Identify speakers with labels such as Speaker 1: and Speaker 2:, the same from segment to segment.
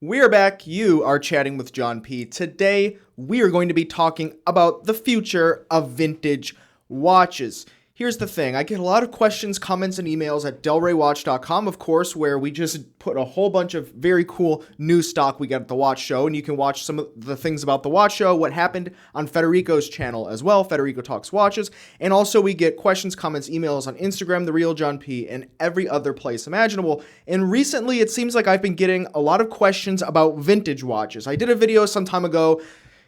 Speaker 1: We are back. You are chatting with John P. Today, we are going to be talking about the future of vintage watches. Here's the thing. I get a lot of questions, comments, and emails at delraywatch.com, of course, where we just put a whole bunch of very cool new stock we get at the watch show, and you can watch some of the things about the watch show, what happened on Federico's channel as well, Federico Talks Watches, and also we get questions, comments, emails on Instagram, The Real John P, and every other place imaginable. And recently, it seems like I've been getting a lot of questions about vintage watches. I did a video some time ago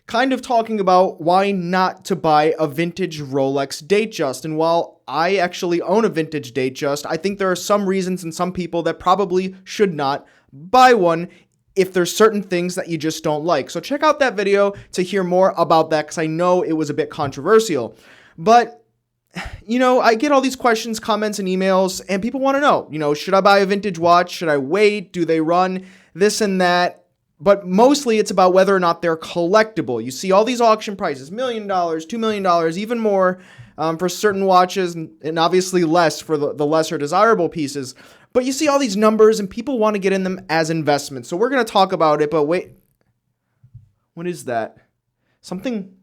Speaker 1: kind of talking about why not to buy a vintage Rolex Datejust. And while I actually own a vintage Datejust, I think there are some reasons and some people that probably should not buy one if there's certain things that you just don't like. So check out that video to hear more about that, because I know it was a bit controversial. But I get all these questions, comments, and emails, and people want to know, should I buy a vintage watch? Should I wait? Do they run? This and that. But mostly it's about whether or not they're collectible. You see all these auction prices, $1 million, $2 million, even more for certain watches, and obviously less for the lesser desirable pieces. But you see all these numbers, and people want to get in them as investments. So we're going to talk about it, but wait. What is that? Something?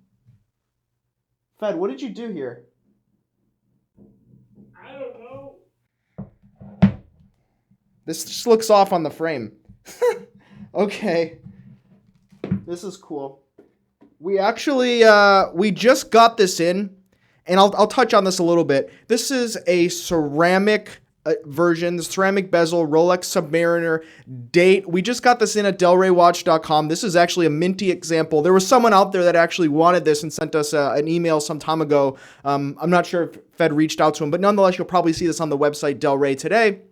Speaker 1: Fed, what did you do here?
Speaker 2: I don't know.
Speaker 1: This just looks off on the frame. Okay, this is cool. We actually, we just got this in, and I'll touch on this a little bit. This is a ceramic version, the ceramic bezel Rolex Submariner date. We just got this in at delraywatch.com. This is actually a minty example. There was someone out there that actually wanted this and sent us an email some time ago. I'm not sure if Fed reached out to him, but nonetheless, you'll probably see this on the website Delray today.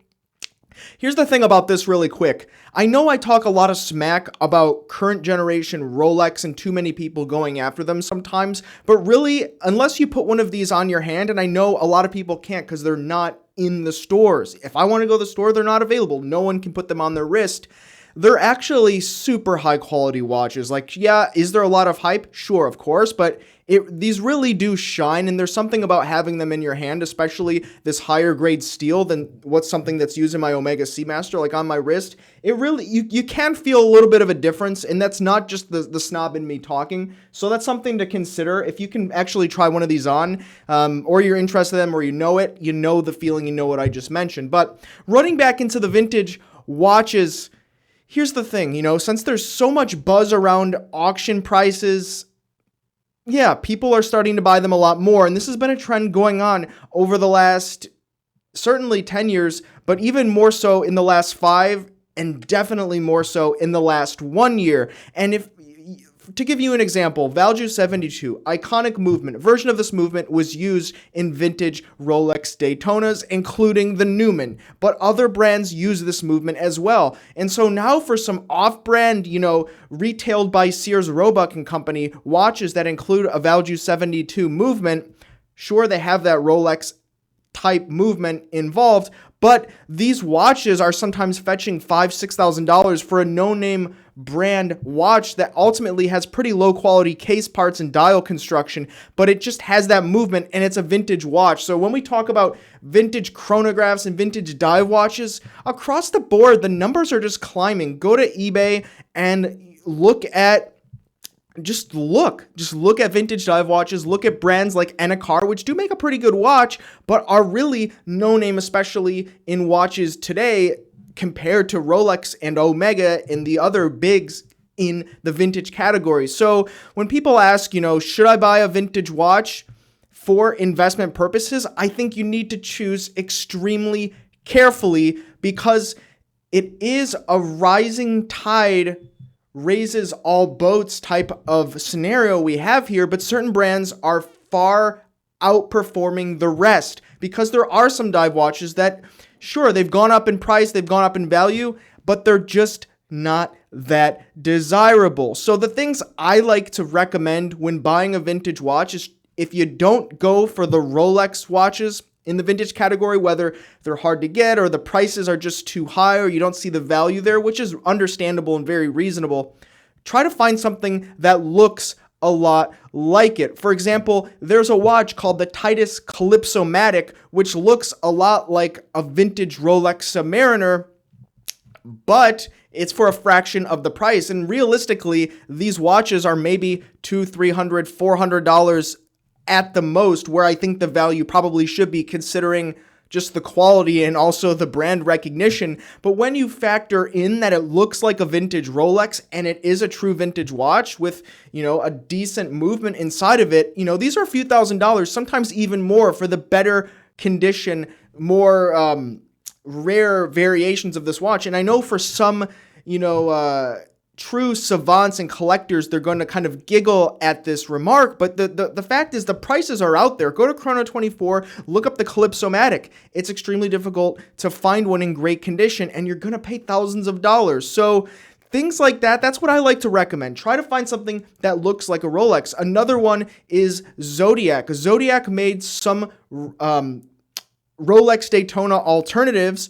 Speaker 1: Here's the thing about this really quick. I know I talk a lot of smack about current generation Rolex and too many people going after them sometimes, but really, unless you put one of these on your hand, and I know a lot of people can't because they're not in the stores. If I want to go to the store, they're not available. No one can put them on their wrist. They're actually super high quality watches. Like, yeah, is there a lot of hype? Sure, of course, but these really do shine, and there's something about having them in your hand, especially this higher grade steel than what's something that's used in my Omega Seamaster, like on my wrist. It really, you can feel a little bit of a difference, and that's not just the snob in me talking. So that's something to consider. If you can actually try one of these on, or you're interested in them, or you know it, you know the feeling, you know what I just mentioned. But running back into the vintage watches, here's the thing, since there's so much buzz around auction prices, yeah, people are starting to buy them a lot more. And this has been a trend going on over the last, certainly 10 years, but even more so in the last 5, and definitely more so in the last 1 year. And to give you an example, Value 72, iconic movement. Version of this movement was used in vintage Rolex Daytonas, including the Newman, but other brands use this movement as well. And so now for some off-brand, retailed by Sears Roebuck and Company watches that include a Value 72 movement, sure, they have that Rolex type movement involved, but these watches are sometimes fetching $5,000-$6,000 for a no-name brand watch that ultimately has pretty low quality case parts and dial construction, but it just has that movement, and it's a vintage watch. So when we talk about vintage chronographs and vintage dive watches, across the board, the numbers are just climbing. Go to eBay and look at vintage dive watches. Look at brands like Anacar, which do make a pretty good watch, but are really no name, especially in watches today, compared to Rolex and Omega and the other bigs in the vintage category. So when people ask, should I buy a vintage watch for investment purposes, I think you need to choose extremely carefully, because it is a rising tide raises all boats type of scenario we have here, but certain brands are far outperforming the rest, because there are some dive watches that, sure, they've gone up in price, they've gone up in value, but they're just not that desirable. So the things I like to recommend when buying a vintage watch is, if you don't go for the Rolex watches in the vintage category, whether they're hard to get or the prices are just too high or you don't see the value there, which is understandable and very reasonable, try to find something that looks a lot like it. For example, there's a watch called the Titus Calypso-Matic, which looks a lot like a vintage Rolex Submariner, but it's for a fraction of the price. And realistically, these watches are maybe $200, $300, $400 at the most, where I think the value probably should be, considering just the quality and also the brand recognition. But when you factor in that it looks like a vintage Rolex and it is a true vintage watch with, a decent movement inside of it, these are a few $1,000s, sometimes even more for the better condition, more rare variations of this watch. And I know for some, true savants and collectors, they're going to kind of giggle at this remark, but the fact is the prices are out there. Go to Chrono24, look up the Calypso-matic. It's extremely difficult to find one in great condition, and you're going to pay thousands of dollars. So things like that, that's what I like to recommend. Try to find something that looks like a Rolex. Another one is Zodiac. Zodiac made some Rolex Daytona alternatives,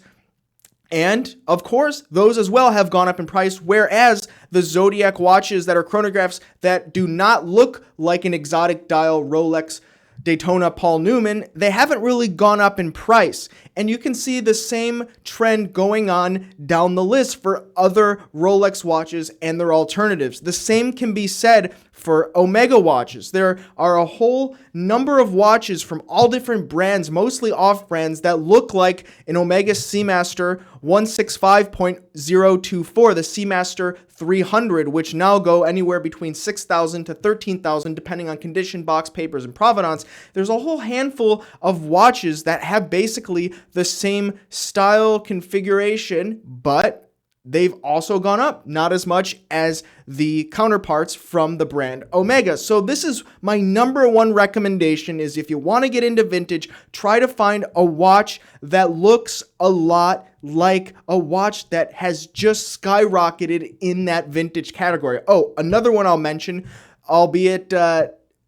Speaker 1: and, of course, those as well have gone up in price, whereas the Zodiac watches that are chronographs that do not look like an exotic dial Rolex Daytona Paul Newman, they haven't really gone up in price. And you can see the same trend going on down the list for other Rolex watches and their alternatives. The same can be said for Omega watches. There are a whole number of watches from all different brands, mostly off brands, that look like an Omega Seamaster 165.024, the Seamaster 300, which now go anywhere between $6,000 to $13,000 depending on condition, box, papers, and provenance. There's a whole handful of watches that have basically the same style configuration, but they've also gone up, not as much as the counterparts from the brand Omega. So this is my number one recommendation, is if you want to get into vintage, try to find a watch that looks a lot like a watch that has just skyrocketed in that vintage category. Oh, another one I'll mention, albeit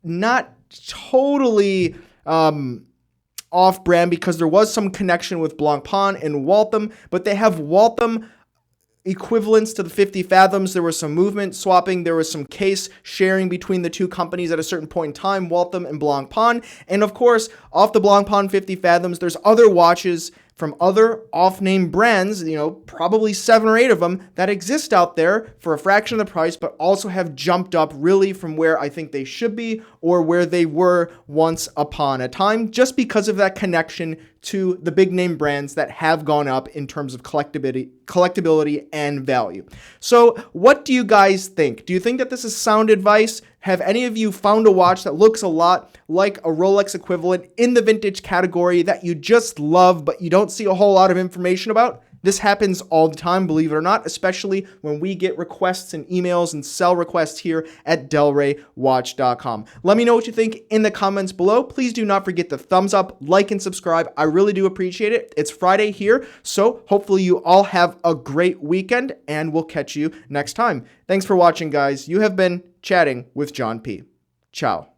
Speaker 1: not totally off-brand, because there was some connection with Blancpain and Waltham, but they have Waltham equivalents to the 50 Fathoms. There was some movement swapping. There was some case sharing between the two companies at a certain point in time, Waltham and Blancpain. And of course, off the Blancpain 50 Fathoms, there's other watches from other off-name brands, probably 7 or 8 of them that exist out there for a fraction of the price, but also have jumped up really from where I think they should be or where they were once upon a time, just because of that connection to the big name brands that have gone up in terms of collectability and value. So what do you guys think? Do you think that this is sound advice? Have any of you found a watch that looks a lot like a Rolex equivalent in the vintage category that you just love, but you don't see a whole lot of information about? This happens all the time, believe it or not, especially when we get requests and emails and sell requests here at DelReyWatch.com. Let me know what you think in the comments below. Please do not forget to thumbs up, like, and subscribe. I really do appreciate it. It's Friday here, so hopefully you all have a great weekend, and we'll catch you next time. Thanks for watching, guys. You have been chatting with John P. Ciao.